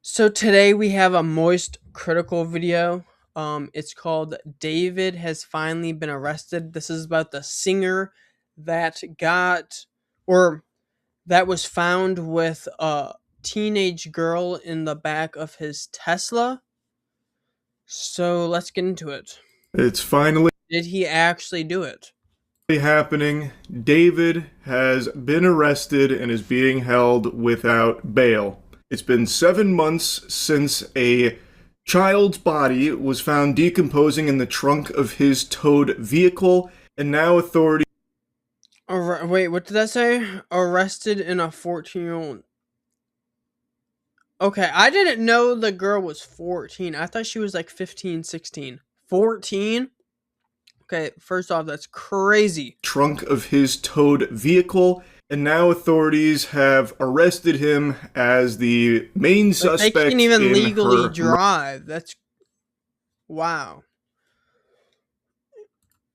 So today we have a moist critical video. It's called David Has Finally Been Arrested. This is about the singer that got or that was found with a teenage girl in the back of his Tesla. So let's get into it. It's finally Did he actually do it? happening. David has been arrested and is being held without bail. It's been 7 months since a child's body was found decomposing in the trunk of his towed vehicle, and now authorities. Wait, what did that say? Arrested in a 14-year-old. Okay, I didn't know the girl was 14. I thought she was like 15, 16. 14? Okay, first off, that's crazy. Trunk of his towed vehicle, and now authorities have arrested him as the main Like, they suspect can't even in legally her drive. That's wow.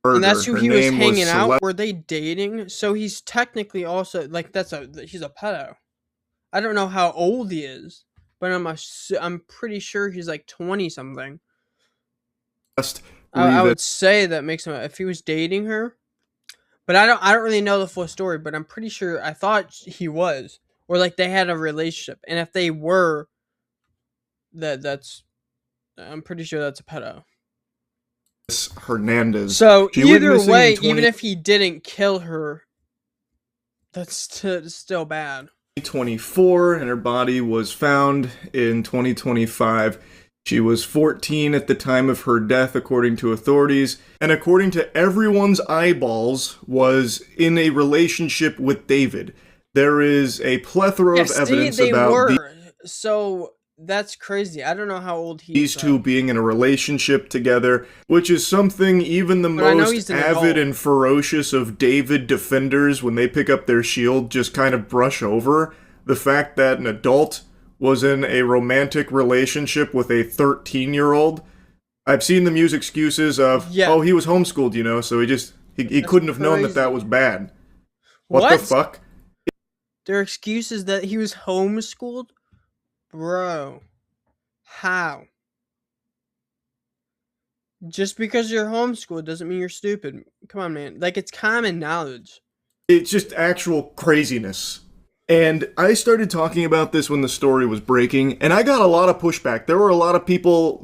And that's murder. who Her he was name was hanging out. Celeste. Were they dating? So he's technically also like he's a pedo. I don't know how old he is, but I'm pretty sure he's like 20 something. I Breathe. would say that makes him if he was dating her. But I don't really know the full story, but I'm pretty sure I thought he was. Or like they had a relationship. And if they were, that's I'm pretty sure that's a pedo. Hernandez. So She went either missing in way, even if he didn't kill her, that's still bad. 2024 and her body was found in 2025. She was 14 at the time of her death, according to authorities, and according to everyone's eyeballs, was in a relationship with David. There is a plethora Yeah, of see, evidence they about were. So that's crazy. I don't know how old he is these two though. being in a relationship together, which is something even the But I know most he's an avid adult. and ferocious of David defenders, when they pick up their shield, just kind of brush over. The fact that an adult was in a romantic relationship with a 13-year-old. I've seen them use excuses of, Yeah, oh, he was homeschooled, so he that's couldn't have known that that crazy. was bad. What the What? fuck? Their excuse is that he was homeschooled? Bro, how? Just because you're homeschooled doesn't mean you're stupid. Come on, man. Like, it's common knowledge. It's just actual craziness. And I started talking about this when the story was breaking, and I got a lot of pushback. There were a lot of people,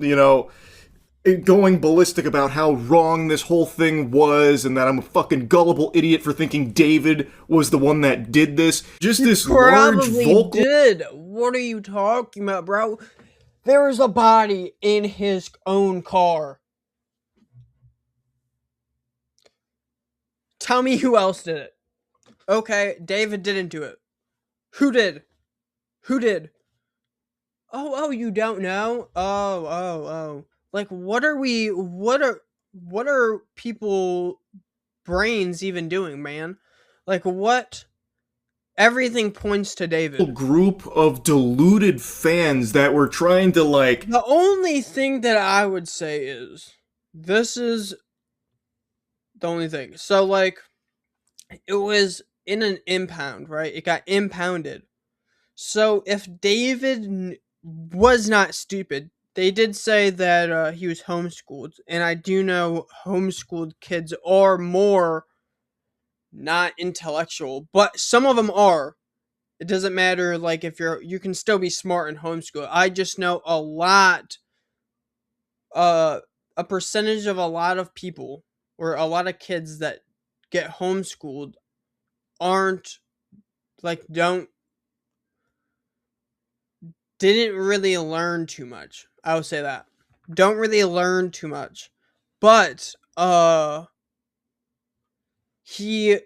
going ballistic about how wrong this whole thing was, and that I'm a fucking gullible idiot for thinking David was the one that did this. Just You this large probably vocal. did. What are you talking about, bro? There was a body in his own car. Tell me who else did it. Okay, David didn't do it. Who did? Who did? Oh, you don't know? Oh. Like, what are people brains even doing, man? Like, what? Everything points to David. Group of deluded fans that were trying to, like, The only thing that I would say is this is the only thing. So, like, it was in an impound, right? It got impounded. So, if David was not stupid, they did say that he was homeschooled, and I do know homeschooled kids are more not intellectual, but some of them are. It doesn't matter, like, if you can still be smart in homeschool. I just know uh, a percentage of a lot of people or a lot of kids that get homeschooled aren't like don't didn't really learn too much. I would say that. Don't really learn too much. But he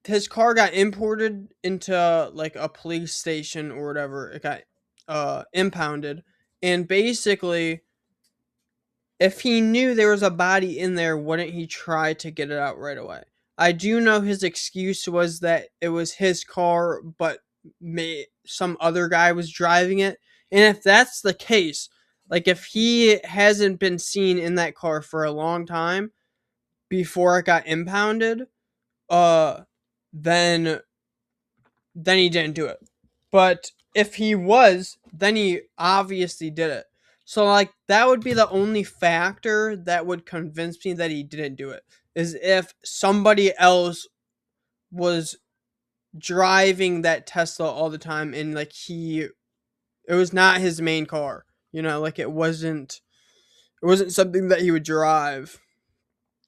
his car got imported into like a police station or whatever. It got impounded, and basically if he knew there was a body in there, wouldn't he try to get it out right away? I do know his excuse was that it was his car, but some other guy was driving it. And if that's the case, like if he hasn't been seen in that car for a long time before it got impounded, uh, then he didn't do it. But if he was, then he obviously did it. So like that would be the only factor that would convince me that he didn't do it, is if somebody else was driving that Tesla all the time and like it was not his main car. Like it wasn't something that he would drive,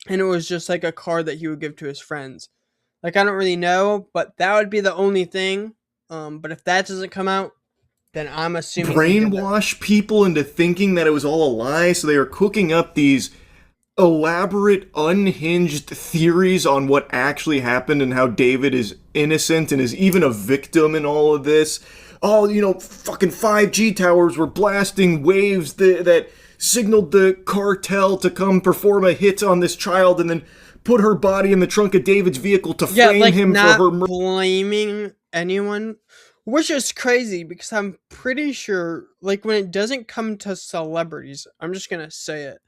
and it was just like a car that he would give to his friends. Like I don't really know, but that would be the only thing. But if that doesn't come out, then I'm assuming he did it. Brainwash people into thinking that it was all a lie, so they are cooking up these elaborate, unhinged theories on what actually happened and how David is innocent and is even a victim in all of this. Oh, fucking 5G towers were blasting waves that signaled the cartel to come perform a hit on this child and then put her body in the trunk of David's vehicle to Yeah, frame like him for not her blaming anyone, which is crazy because I'm pretty sure, like when it doesn't come to celebrities, I'm just gonna say it.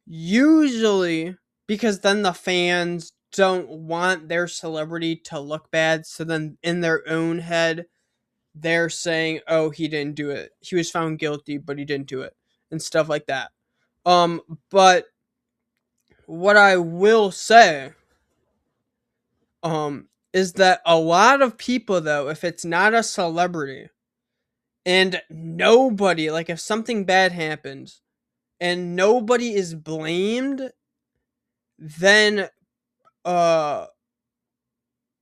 Usually, because then the fans don't want their celebrity to look bad, so then in their own head, they're saying, "Oh, he didn't do it. He was found guilty, but he didn't do it," and stuff like that. But what I will say, is that a lot of people, though, if it's not a celebrity and nobody, like if something bad happens and nobody is blamed, then uh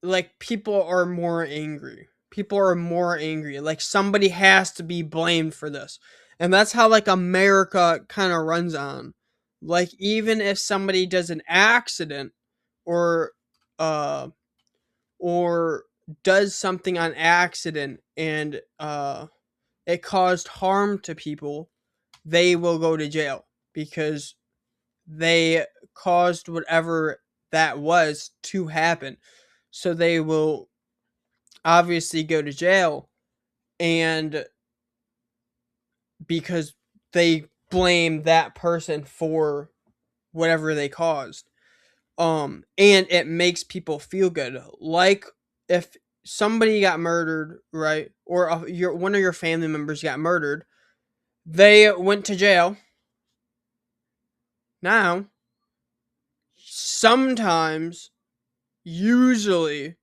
like people are more angry. People are more angry. Like somebody has to be blamed for this. And that's how like America kind of runs on. Like even if somebody does an accident or uh or does something on accident and it caused harm to people, they will go to jail because they caused whatever that was to happen. So they will obviously go to jail, and because they blame that person for whatever they caused. And it makes people feel good. Like if somebody got murdered, right? Or one of your family members got murdered, they went to jail. Now, sometimes, usually,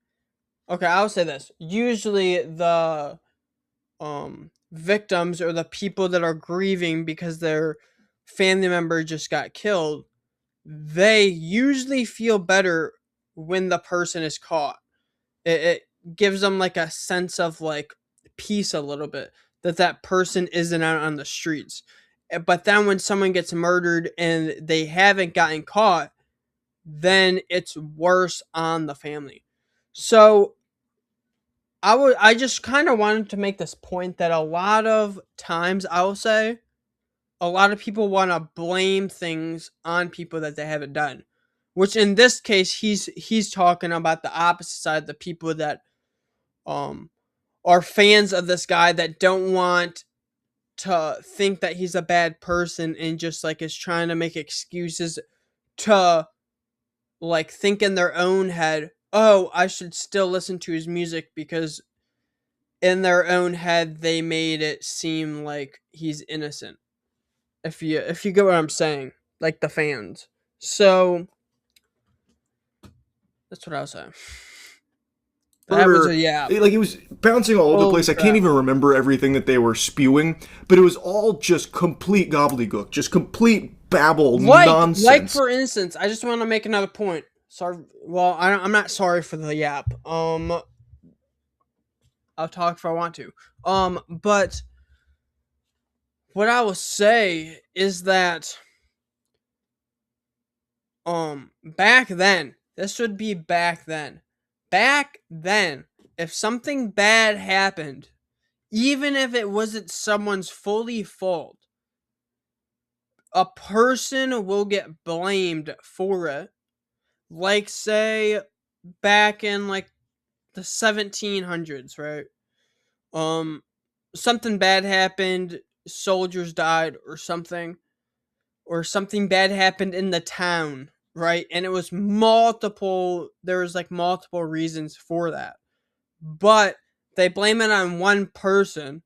okay, I'll say this. Usually the victims or the people that are grieving because their family member just got killed, they usually feel better when the person is caught. It gives them like a sense of like peace a little bit, that that person isn't out on the streets. But then when someone gets murdered and they haven't gotten caught, then it's worse on the family. So I just kind of wanted to make this point that a lot of times I will say a lot of people want to blame things on people that they haven't done. Which in this case he's talking about the opposite side, the people that um are fans of this guy that don't want to think that he's a bad person and just like is trying to make excuses to like think in their own head, "Oh, I should still listen to his music," because in their own head they made it seem like he's innocent. If you get what I'm saying, like the fans. So that's what I was saying. That was a murder. yap. Like it was bouncing all over the Holy place. I can't crap. even remember everything that they were spewing, but it was all just complete gobbledygook, just complete babble Like nonsense. for instance, I just want to make another point. Sorry, well, I'm not sorry for the yap. I'll talk if I want to. But what I will say is that back then, this would be back then. Back then, if something bad happened, even if it wasn't someone's fully fault, a person will get blamed for it. Like say back in like the 1700s, right? Um Something bad happened, soldiers died or something bad happened in the town, right? And it was multiple there was like multiple reasons for that. But They blame it on one person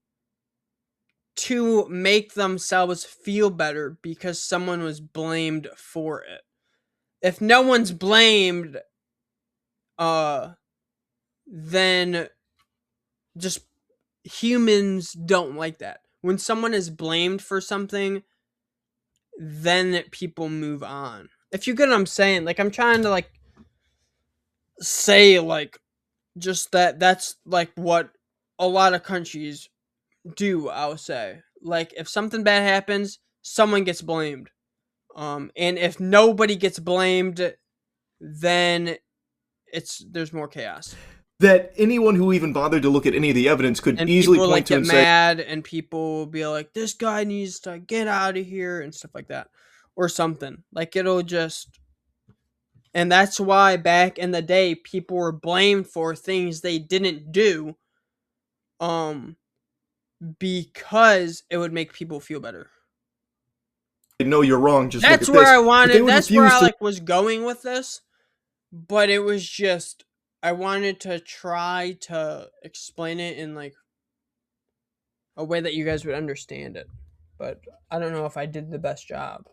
to make themselves feel better because someone was blamed for it. If no one's blamed, uh, then just humans don't like that. When someone is blamed for something, then people move on. If you get what I'm saying, like I'm trying to like say like just that's like what a lot of countries do, I'll say. Like if something bad happens, someone gets blamed. And if nobody gets blamed, then there's more chaos. That anyone who even bothered to look at any of the evidence could And easily people point like to get and say, mad and people will be like, this guy needs to get out of here and stuff like that. Or something. Like it'll just, and that's why back in the day people were blamed for things they didn't do. Um because it would make people feel better. no, you're wrong, just look That's at where this. I But they wanted. would That's where refuse I to like was going with this, but it was just I wanted to try to explain it in like a way that you guys would understand it. But I don't know if I did the best job.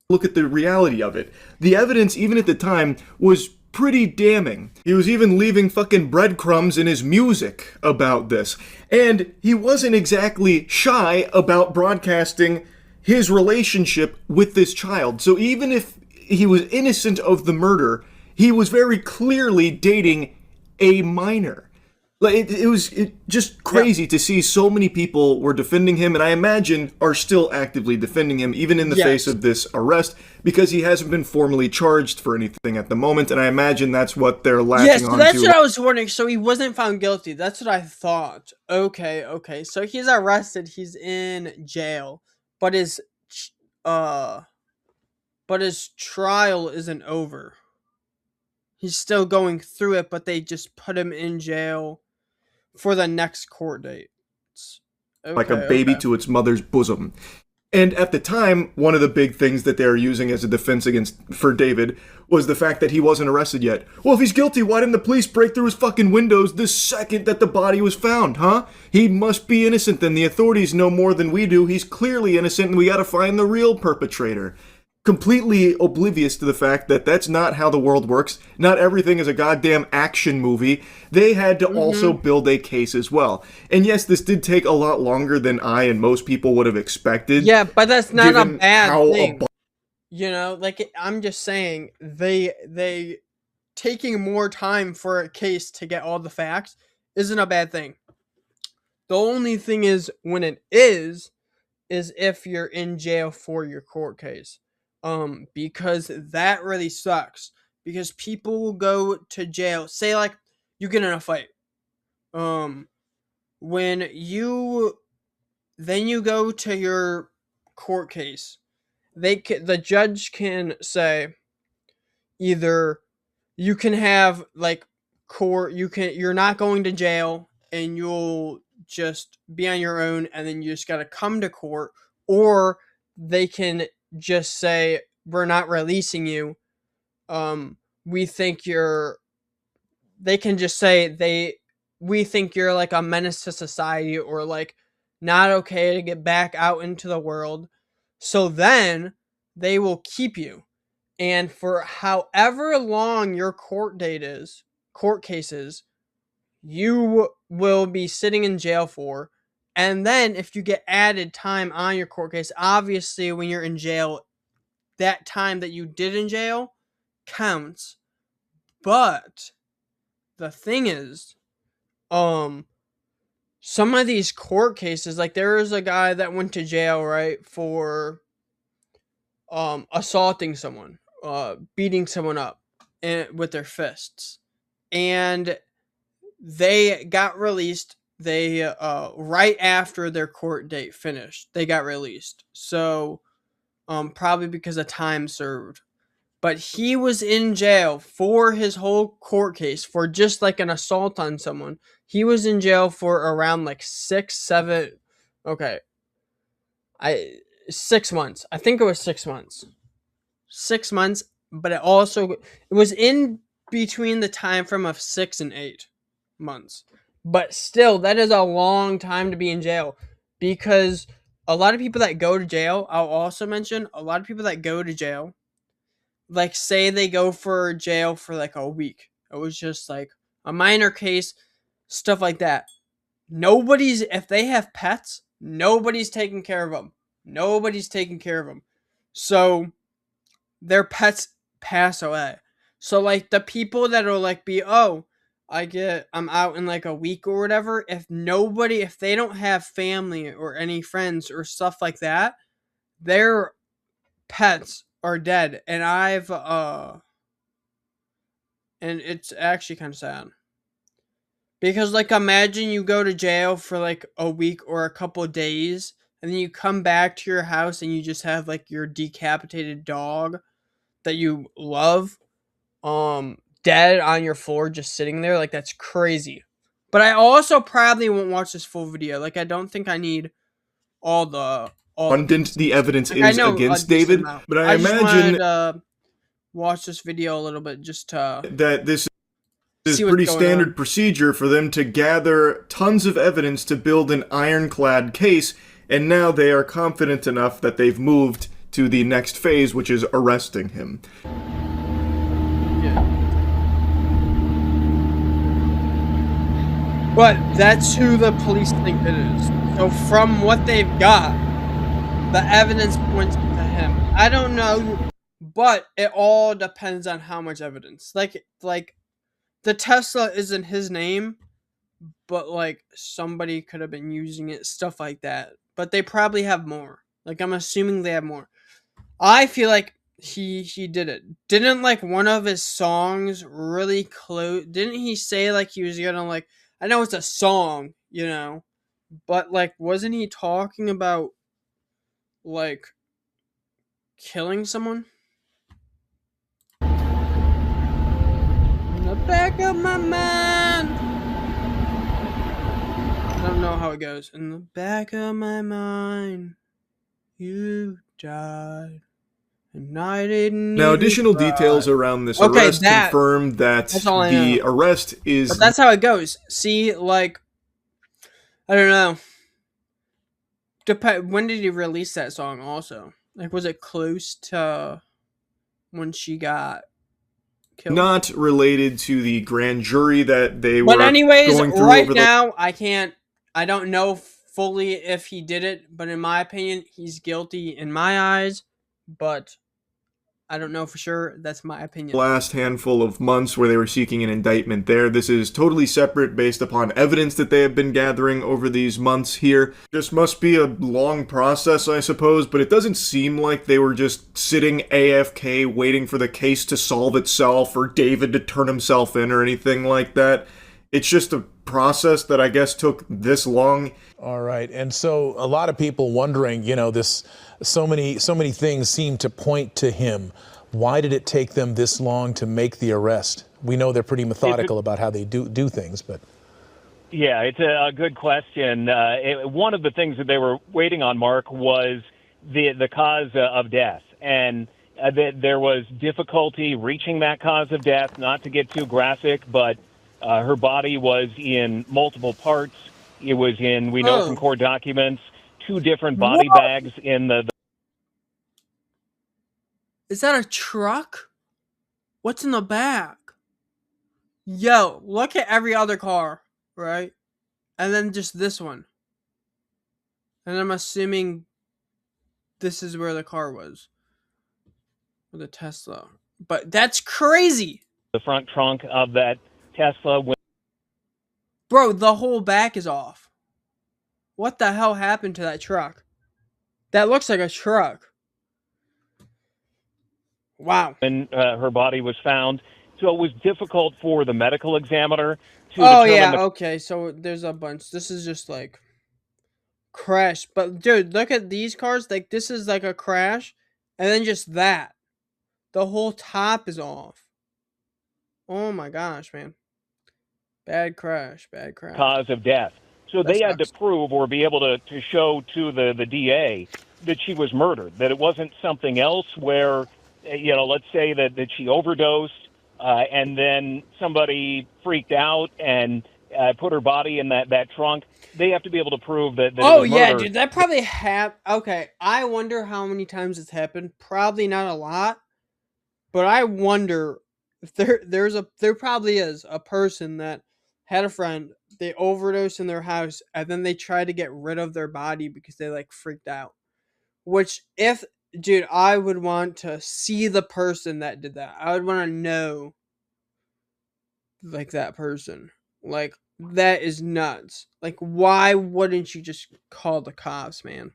look at the reality of it. The evidence, even at the time, was pretty damning. He was even leaving fucking breadcrumbs in his music about this. And he wasn't exactly shy about broadcasting his relationship with this child. So even if he was innocent of the murder, he was very clearly dating a minor. Like it was just Yeah. crazy to see so many people were defending him, and I imagine are still actively defending him, even in the face Yes. of this arrest, because he hasn't been formally charged for anything at the moment, and I imagine that's what they're Yes, latching so that's onto. what I was wondering. So he wasn't found guilty. That's what I thought. Okay, okay. So he's arrested. He's in jail, but uh, his trial isn't over. He's still going through it, but they just put him in jail for the next court date. Like a Okay, baby okay. to its mother's bosom. And at the time, one of the big things that they were using as a defense against for David was the fact that he wasn't arrested yet. Well, if he's guilty, why didn't the police break through his fucking windows the second that the body was found, huh? He must be innocent then. The authorities know more than we do. He's clearly innocent and we gotta find the real perpetrator. Completely oblivious to the fact that that's not how the world works. Not everything is a goddamn action movie. They had to also Mm-hmm. build a case as well. And yes, this did take a lot longer than I and most people would have expected, Yeah, but that's not a given bad how thing. You know, like I'm just saying, they taking more time for a case to get all the facts isn't a bad thing. The only thing is when it is if you're in jail for your court case. Because that really sucks. Because people will go to jail. Say like you get in a fight. Um, when you then you go to your court case. The judge can say either you can have like you're not going to jail and you'll just be on your own and then you just got to come to court, or they can just say we're not releasing you. We think you're they can just say we think you're like a menace to society or like not okay to get back out into the world. So then they will keep you. And for however long your court cases, you will be sitting in jail for. And then if you get added time on your court case, obviously when you're in jail, that time that you did in jail counts. But the thing is, um, some of these court cases, like there is a guy that went to jail, right, for assaulting someone, beating someone up with their fists. And they got released. They right after their court date finished, they got released. So probably because of time served. But he was in jail for his whole court case for just like an assault on someone. He was in jail for around like 6, 7. Okay, I 6 months. I think it was 6 months. 6 months, but it was in between the time frame of 6 and 8 months But still, that is a long time to be in jail because a lot of people that go to jail, I'll also mention a lot of people that go to jail, like say they go for jail for like a week. It was just like a minor case, stuff like that. Nobody's, if they have pets, nobody's taking care of them. Nobody's taking care of them. So their pets pass away. So like the people that'll like be, oh, I'm out in like a week or whatever. If they don't have family or any friends or stuff like that, their pets are dead. And it's actually kind of sad. Because like imagine you go to jail for like a week or a couple of days and then you come back to your house and you just have like your decapitated dog that you love dead on your floor just sitting there. Like that's crazy. But I also probably won't watch this full video. Like I don't think I need all the Abundant the pieces. evidence Like I is know a against decent David, amount. but I I just wanted imagine to watch this video a little bit just to that this is see what's pretty going on. standard procedure for them to gather tons of evidence to build an ironclad case, and now they are confident enough that they've moved to the next phase, which is arresting him. Yeah. But that's who the police think it is. So from what they've got, the evidence points to him. I don't know, but it all depends on how much evidence. Like the Tesla isn't his name, but like somebody could have been using it, stuff like that. But they probably have more. Like I'm assuming they have more. I feel like he did it. Didn't like one of his songs really close? Didn't he say like he was gonna like? I know it's a song, but like wasn't he talking about like killing someone? In the back of my mind. I don't know how it goes. In the back of my mind, you died. And I didn't Now, even additional try. details around this Okay, arrest confirm that's that all I the know. arrest But is that's how it goes. See, like, I don't know. When did he release that song also? Like, was it close to when she got killed? not related to the grand jury that they But were anyways, going through right over the now, I don't know fully if he did it, but in my opinion, he's guilty in my eyes, but I don't know for sure. That's my opinion. last handful of months where they were seeking an indictment there. This is totally separate based upon evidence that they have been gathering over these months here. This must be a long process, I suppose, but it doesn't seem like they were just sitting AFK waiting for the case to solve itself or David to turn himself in or anything like that. It's just a process that I guess took this long. All right. And so a lot of people wondering, this so many things seem to point to him. Why did it take them this long to make the arrest? We know they're pretty methodical about how they do things, but yeah, it's a good question. One of the things that they were waiting on, Mark, was the cause of death, and there was difficulty reaching that cause of death. Not to get too graphic, but her body was in multiple parts. It was in, we know from court documents, 2 different body What? bags in the Is that a truck? What's in the back? Yo, look at every other car, right? And then just this one. And I'm assuming this is where the car was. Or the Tesla. But that's crazy. front trunk of that Tesla. Bro, the whole back is off. What the hell happened to that truck? That looks like a truck. Wow. When her body was found. So it was difficult for the medical examiner to determine okay, so there's a bunch. This is just like crash. But dude, look at these cars. Like this is like a crash. And then just that. The whole top is off. Oh my gosh, man. Bad crash. cause of death. So they had to prove or be able to show to the DA that she was murdered, that it wasn't something else where, let's say that she overdosed and then somebody freaked out and put her body in that trunk. They have to be able to prove that it Oh was yeah, murder. dude, that probably okay, I wonder how many times it's happened. Probably not a lot, but I wonder if there probably is a person that had a friend, they overdosed in their house, and then they tried to get rid of their body because they like freaked out. Which if dude, I would want to see the person that did that. I would want to know like that person. Like that is nuts. Like why wouldn't you just call the cops, man?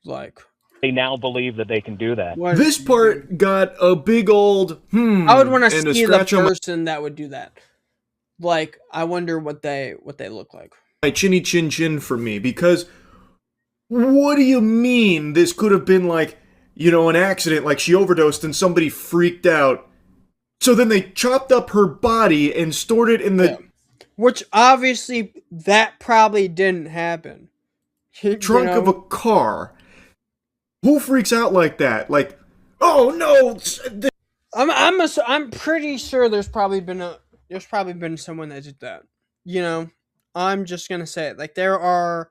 Like They now believe that they can do that. what This part got a big old I would want to and a see the scratch on person that would do that. Like I wonder what they look like. my chinny chin chin for me, because what do you mean this could have been like, an accident, like she overdosed and somebody freaked out. So then they chopped up her body and stored it in the Yeah. Which obviously that probably didn't happen. trunk of a car. Who freaks out like that? Like, oh no! I'm pretty sure there's probably been someone that did that. I'm just gonna say it. Like there's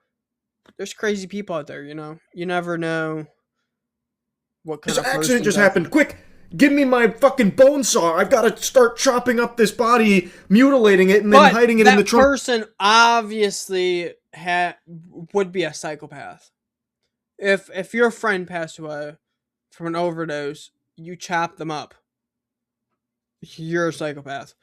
crazy people out there. You never know what kind This of accident person just that- happened. Quick, give me my fucking bone saw. I've got to start chopping up this body, mutilating it, and then But hiding it that in the trunk. person obviously would be a psychopath. If your friend passed away from an overdose, you chop them up. You're a psychopath.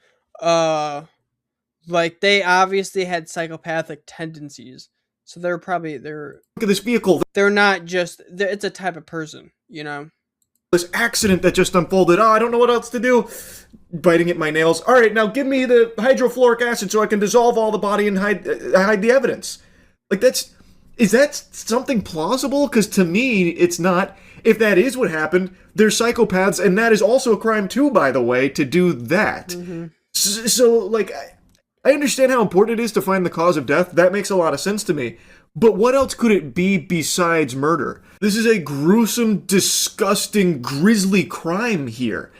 Like they obviously had psychopathic tendencies, so they're Look at this vehicle. they're not just it's a type of person. This accident that just unfolded. Oh, I don't know what else to do. Biting at my nails. All right, now give me the hydrofluoric acid so I can dissolve all the body and hide the evidence. Like is that something plausible? Because to me, it's not. If that is what happened, they're psychopaths, and that is also a crime too, by the way, to do that. Mm-hmm. So, like, I understand how important it is to find the cause of death. That makes a lot of sense to me. But what else could it be besides murder? This is a gruesome, disgusting, grisly crime here.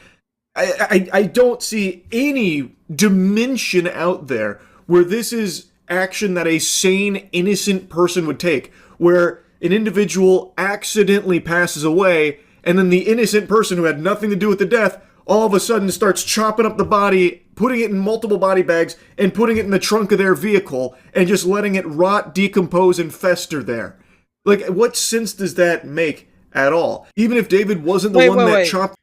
I don't see any dimension out there where this is action that a sane, innocent person would take, where an individual accidentally passes away, and then the innocent person who had nothing to do with the death all of a sudden starts chopping up the body, putting it in multiple body bags, and putting it in the trunk of their vehicle, and just letting it rot, decompose, and fester there. Like, what sense does that make at all? Even if David wasn't the one that chopped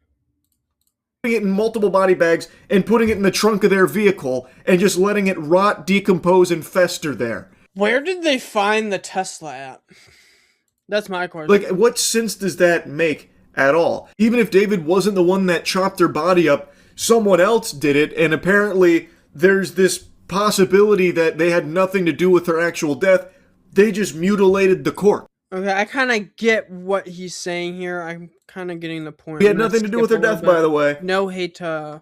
it in multiple body bags and putting it in the trunk of their vehicle, and just letting it rot, decompose, and fester there. Where did they find the Tesla at? That's my question. Like, what sense does that make at all? Even if David wasn't the one that chopped her body up, someone else did it, and apparently there's this possibility that they had nothing to do with her actual death. They just mutilated the corpse. Okay, I kind of get what he's saying here. I'm kind of getting the point. He had nothing to do with her death, by the way. No hate to...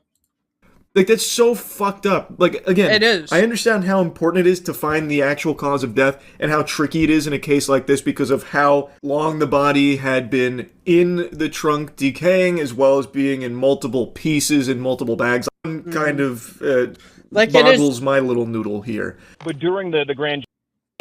Like, that's so fucked up. Like, again, It is. I understand how important it is to find the actual cause of death and how tricky it is in a case like this because of how long the body had been in the trunk decaying, as well as being in multiple pieces in multiple bags. Kind of Like boggles my little noodle here. But during the grand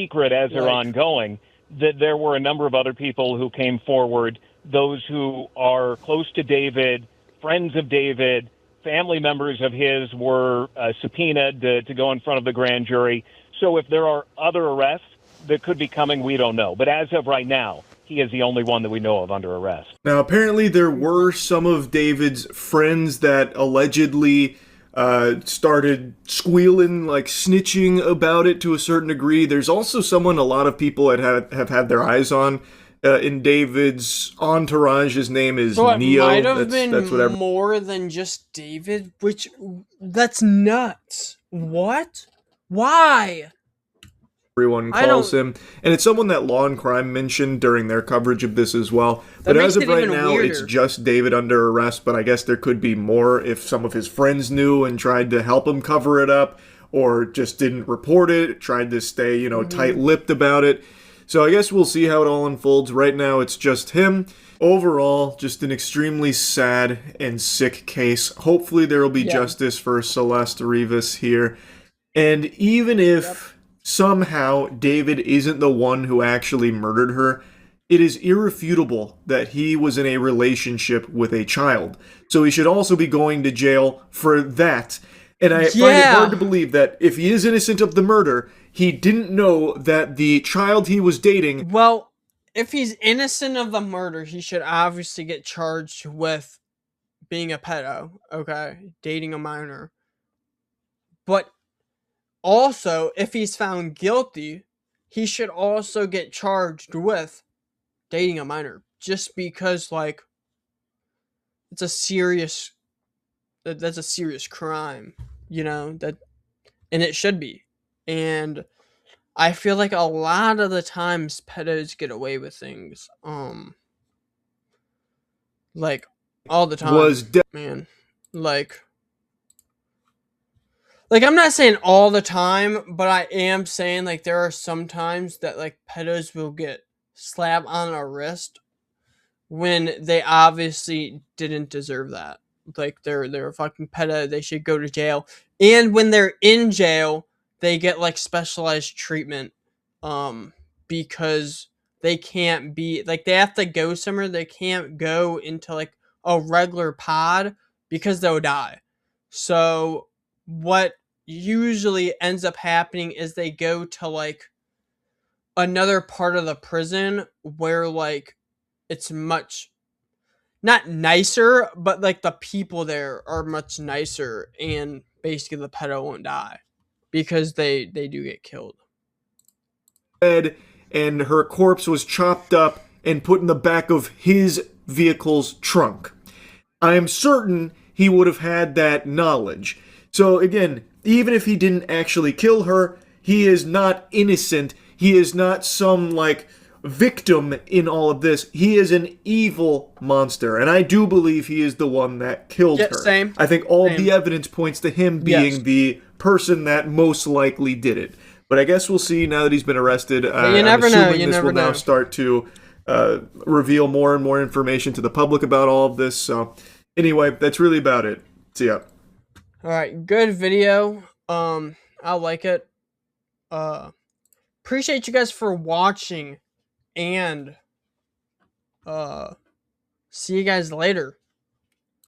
secret, as they're ongoing, that there were a number of other people who came forward, those who are close to David, friends of David, family members of his were subpoenaed to go in front of the grand jury. So if there are other arrests that could be coming, we don't know. But as of right now, he is the only one that we know of under arrest. Now, apparently there were some of David's friends that allegedly started squealing, like snitching about it to a certain degree. There's also someone a lot of people have had their eyes on in David's entourage. His name is Neo. Might have been that's whatever. more than just David, that's nuts. What? Why? Everyone calls him, and it's someone that Law and Crime mentioned during their coverage of this as well. But as of right now, it's just David under arrest, but I guess there could be more if some of his friends knew and tried to help him cover it up, or just didn't report it, tried to stay, tight-lipped about it. So I guess we'll see how it all unfolds. Right now, it's just him. Overall, just an extremely sad and sick case. Hopefully there will be justice for Celeste Rivas here. And even if somehow David isn't the one who actually murdered her, it is irrefutable that he was in a relationship with a child. So he should also be going to jail for that. And I find it hard to believe that if he is innocent of the murder, he didn't know that the child he was dating. Well, if he's innocent of the murder, he should obviously get charged with being a pedo, okay? Dating a minor. But also, if he's found guilty, he should also get charged with dating a minor. Just because, like, it's a serious, that's a serious crime, you know? And it should be. And I feel like a lot of the times pedos get away with things. Like, all the time, man. Like I'm not saying all the time, but I am saying like there are some times that like pedos will get slapped on a wrist when they obviously didn't deserve that. Like they're a fucking pedo, they should go to jail. And when they're in jail, they get like specialized treatment because they can't be like they have to go somewhere, they can't go into like a regular pod because they'll die. So what usually ends up happening is they go to like another part of the prison where like it's much not nicer, but like the people there are much nicer, and basically the pedo won't die because they do get killed. And her corpse was chopped up and put in the back of his vehicle's trunk. I am certain he would have had that knowledge. So again, even if he didn't actually kill her, he is not innocent. He is not some like victim in all of this. He is an evil monster, and I do believe he is the one that killed her. Same. I think all the evidence points to him being the person that most likely did it. But I guess we'll see now that he's been arrested. You never know. You this never will know. now start to reveal more and more information to the public about all of this. So anyway, that's really about it. See ya. All right, good video. I like it. Appreciate you guys for watching, and see you guys later.